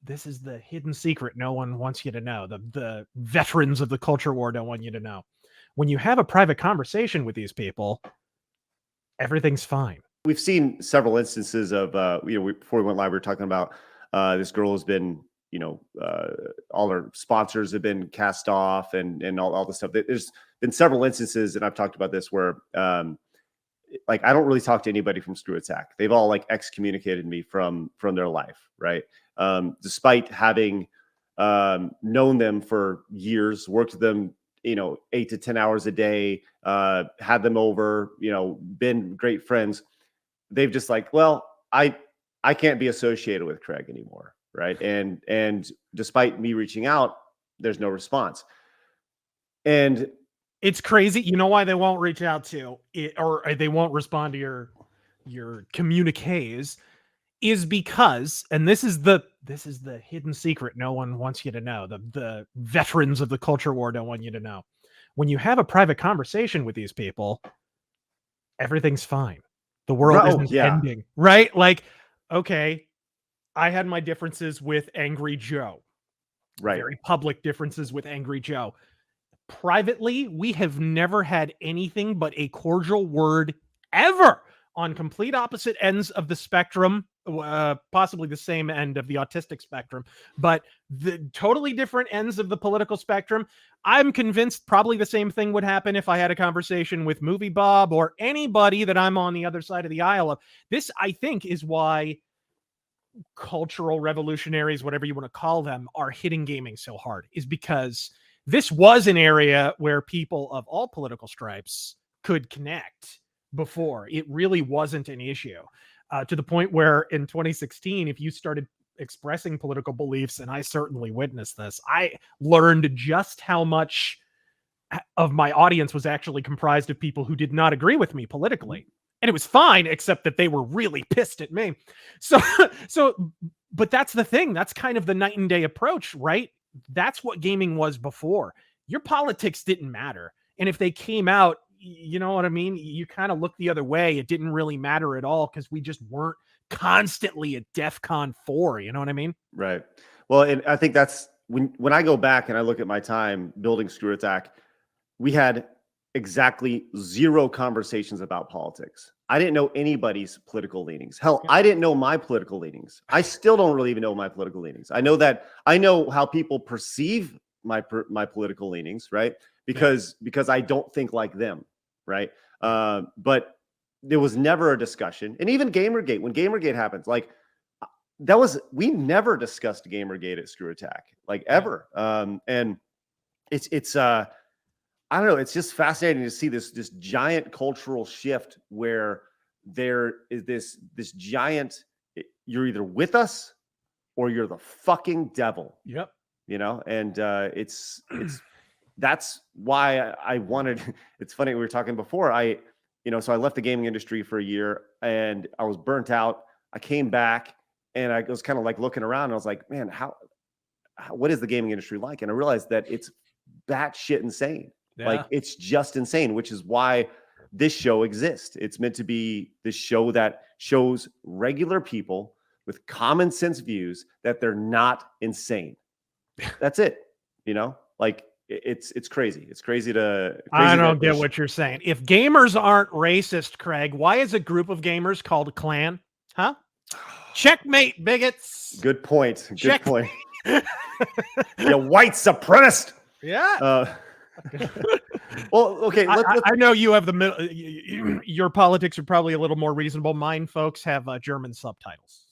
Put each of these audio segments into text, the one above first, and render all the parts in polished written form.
this is the hidden secret no one wants you to know. The veterans of the culture war don't want you to know. When you have a private conversation with these people, everything's fine. We've seen several instances of, before we went live, we were talking about this girl has been, all her sponsors have been cast off and all the stuff. There's been several instances, and I've talked about this, where I don't really talk to anybody from Screw Attack. They've all excommunicated me from their life, right? Despite having known them for years, worked with them, 8 to 10 hours a day, had them over, been great friends. They've just well, I can't be associated with Craig anymore, right? And despite me reaching out, there's no response. And it's crazy. You know why they won't reach out to it, or they won't respond to your communiques, is because, and this is the hidden secret no one wants you to know. The veterans of the culture war don't want you to know. When you have a private conversation with these people, everything's fine. The world isn't ending, right? Okay, I had my differences with Angry Joe, right? Very public differences with Angry Joe. Privately, we have never had anything but a cordial word ever, on complete opposite ends of the spectrum, possibly the same end of the autistic spectrum, but the totally different ends of the political spectrum. I'm convinced probably the same thing would happen if I had a conversation with Movie Bob or anybody that I'm on the other side of the aisle of. This, I think, is why cultural revolutionaries, whatever you want to call them, are hitting gaming so hard, is because this was an area where people of all political stripes could connect before. It really wasn't an issue, to the point where in 2016, if you started expressing political beliefs, and I certainly witnessed this, I learned just how much of my audience was actually comprised of people who did not agree with me politically. And it was fine, except that they were really pissed at me. But that's the thing. That's kind of the night and day approach, right? That's what gaming was before. Your politics didn't matter. And if they came out, you know what I mean? You kind of look the other way. It didn't really matter at all because we just weren't constantly at DEFCON 4. You know what I mean? Right. Well, and I think that's when I go back and I look at my time building Screw Attack, we had exactly 0 conversations about politics. I didn't know anybody's political leanings. Hell, I didn't know my political leanings. I still don't really even know my political leanings. I know how people perceive my political leanings, right? Because I don't think like them, right? But there was never a discussion. And even GamerGate, when GamerGate happens, we never discussed GamerGate at Screw Attack, ever. And it's I don't know. It's just fascinating to see this giant cultural shift where there is this giant. You're either with us or you're the fucking devil. Yep. And it's that's why I wanted. It's funny, we were talking before. So I left the gaming industry for a year and I was burnt out. I came back and I was kind of looking around and I was like, man, what is the gaming industry like? And I realized that it's batshit insane. Yeah. It's just insane, which is why this show exists. It's meant to be this show that shows regular people with common sense views that they're not insane. That's it. It's crazy. It's crazy to. I don't get what you're saying. If gamers aren't racist, Craig, why is a group of gamers called a clan? Huh? Checkmate, bigots. Good point. Good point. You white supremacist. Yeah. Well, okay. I know you have your politics are probably a little more reasonable. Mine, folks, have German subtitles.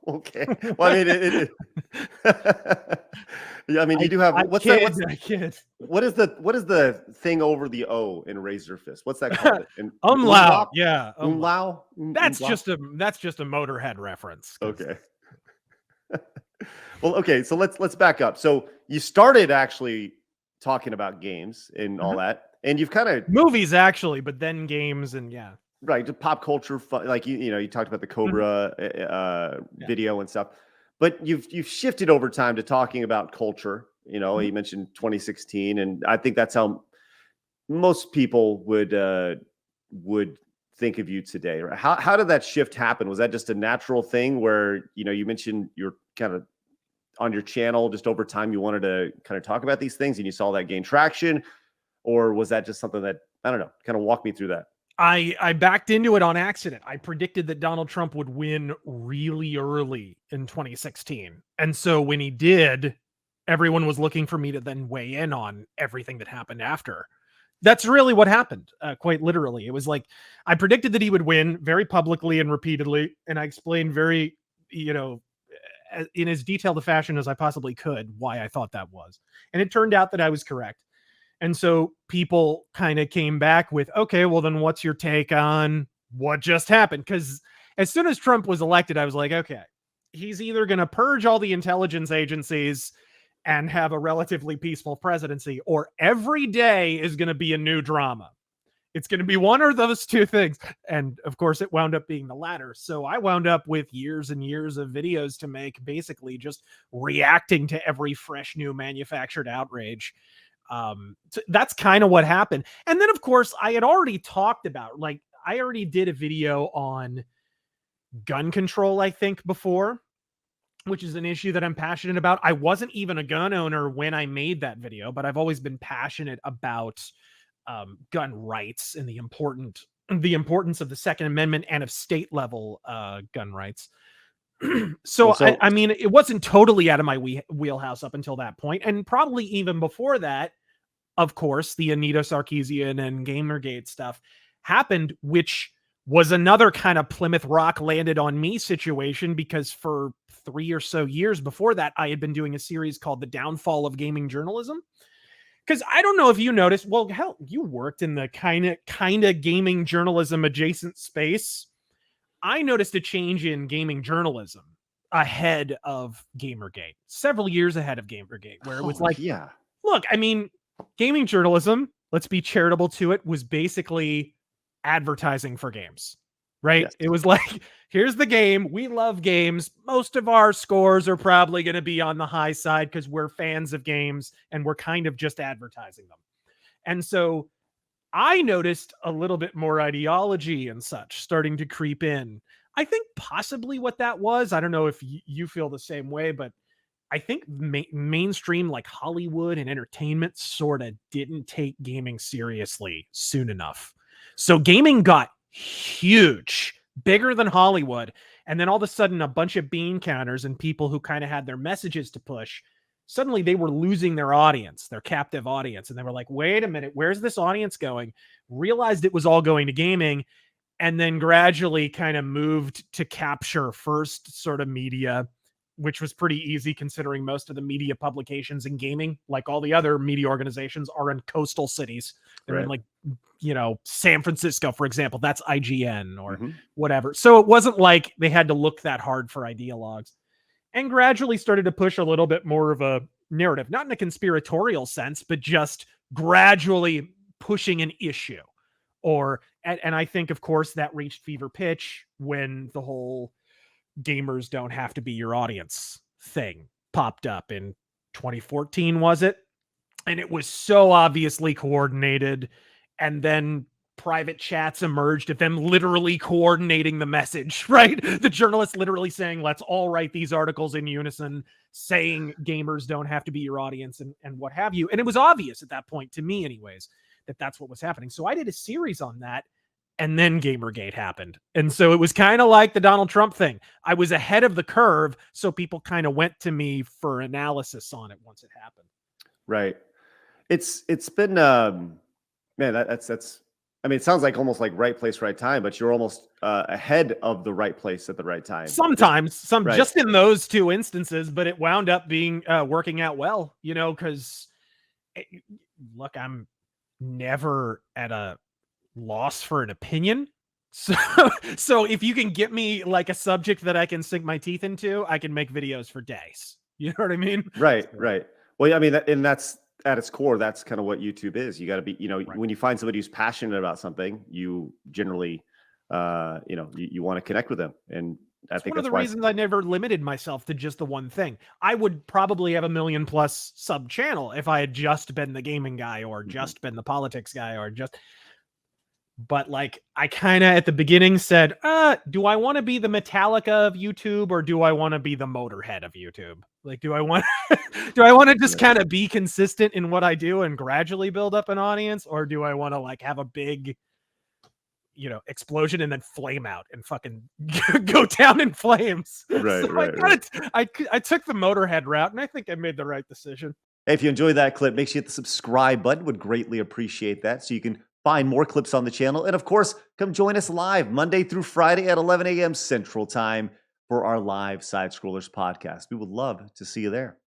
Okay. Well, I mean, yeah, I mean, you do have what is the thing over the O in RazörFist? What's that called? Umlaut. Yeah. Umlaut. That's just a Motorhead reference. Okay. Well, okay. So let's back up. So you started actually talking about games and all that, and you've kind of movies actually, but then games and right, to pop culture, you talked about the Cobra video and stuff, but you've shifted over time to talking about culture. You mentioned 2016, and I think that's how most people would think of you today? How did that shift happen? Was that just a natural thing where, you mentioned you're kind of on your channel, just over time, you wanted to kind of talk about these things and you saw that gain traction? Or was that just something that, I don't know, kind of walk me through that? I backed into it on accident. I predicted that Donald Trump would win really early in 2016. And so when he did, everyone was looking for me to then weigh in on everything that happened after. That's really what happened, quite literally. It was like, I predicted that he would win very publicly and repeatedly, and I explained very, in as detailed a fashion as I possibly could why I thought that was. And it turned out that I was correct. And so people kind of came back with, okay, well, then what's your take on what just happened? Because as soon as Trump was elected, I was like, okay, he's either going to purge all the intelligence agencies and have a relatively peaceful presidency, or every day is going to be a new drama. It's going to be one or those two things. And of course, it wound up being the latter. So I wound up with years and years of videos to make, basically just reacting to every fresh new manufactured outrage. So that's kind of what happened. And then, of course, I had already talked about, like, I already did a video on gun control, I think, before, which is an issue that I'm passionate about. I wasn't even a gun owner when I made that video, but I've always been passionate about gun rights and the importance of the Second Amendment and of state level gun rights. So I mean, it wasn't totally out of my wheelhouse up until that point, and probably even before that. Of course, the Anita Sarkeesian and GamerGate stuff happened, which was another kind of Plymouth Rock landed on me situation, because for 3 or so years before that, I had been doing a series called The Downfall of Gaming Journalism. Because I don't know if you noticed, well, hell, you worked in the kind of gaming journalism adjacent space. I noticed a change in gaming journalism ahead of GamerGate, several years ahead of GamerGate, where it was like, yeah, look, I mean, gaming journalism, let's be charitable to it, was basically advertising for games, right? Yes. It was like, here's the game. We love games. Most of our scores are probably going to be on the high side because we're fans of games and we're kind of just advertising them. And so I noticed a little bit more ideology and such starting to creep in. I think possibly what that was, I don't know if you feel the same way, but I think mainstream, like Hollywood and entertainment, sort of didn't take gaming seriously soon enough. So gaming got huge, bigger than Hollywood. And then all of a sudden, a bunch of bean counters and people who kind of had their messages to push, suddenly they were losing their audience, their captive audience. And they were like, wait a minute, where's this audience going? Realized it was all going to gaming, and then gradually kind of moved to capture first sort of media, which was pretty easy considering most of the media publications in gaming, like all the other media organizations, are in coastal cities. They're in, like, San Francisco, for example. That's IGN or whatever. So it wasn't like they had to look that hard for ideologues, and gradually started to push a little bit more of a narrative, not in a conspiratorial sense, but just gradually pushing an issue. And I think, of course, that reached fever pitch when the whole gamers don't have to be your audience thing popped up in 2014, was it? And it was so obviously coordinated. And then private chats emerged of them literally coordinating the message, right? The journalists literally saying, let's all write these articles in unison, saying gamers don't have to be your audience and what have you. And it was obvious at that point, to me anyways, that that's what was happening. So I did a series on that. And then Gamergate happened. And so it was kind of like the Donald Trump thing. I was ahead of the curve, so people kind of went to me for analysis on it once it happened. Right. It's been man, that's I mean, it sounds like almost like right place, right time, but you're almost ahead of the right place at the right time. Sometimes, just in those two instances, but it wound up being working out well, because look, I'm never at a loss for an opinion. So if you can get me like a subject that I can sink my teeth into, I can make videos for days. You know what I mean? Right. Well, I mean, and that's at its core, that's kind of what YouTube is. You got to be, when you find somebody who's passionate about something, you generally, you want to connect with them. And I think one of the reasons I never limited myself to just the one thing. I would probably have 1 million+ sub channel if I had just been the gaming guy or just been the politics guy or just. But like, I kind of at the beginning said, do I want to be the Metallica of YouTube, or do I want to be the Motorhead of YouTube? Like, do I want do I want to just kind of be consistent in what I do and gradually build up an audience, or do I want to like have a big, explosion and then flame out and fucking go down in flames? Right, So right. I took the Motorhead route, and I think I made the right decision. Hey, if you enjoyed that clip, make sure you hit the subscribe button. Would greatly appreciate that, so you can find more clips on the channel. And of course, come join us live Monday through Friday at 11 a.m. Central Time for our live Side Scrollers podcast. We would love to see you there.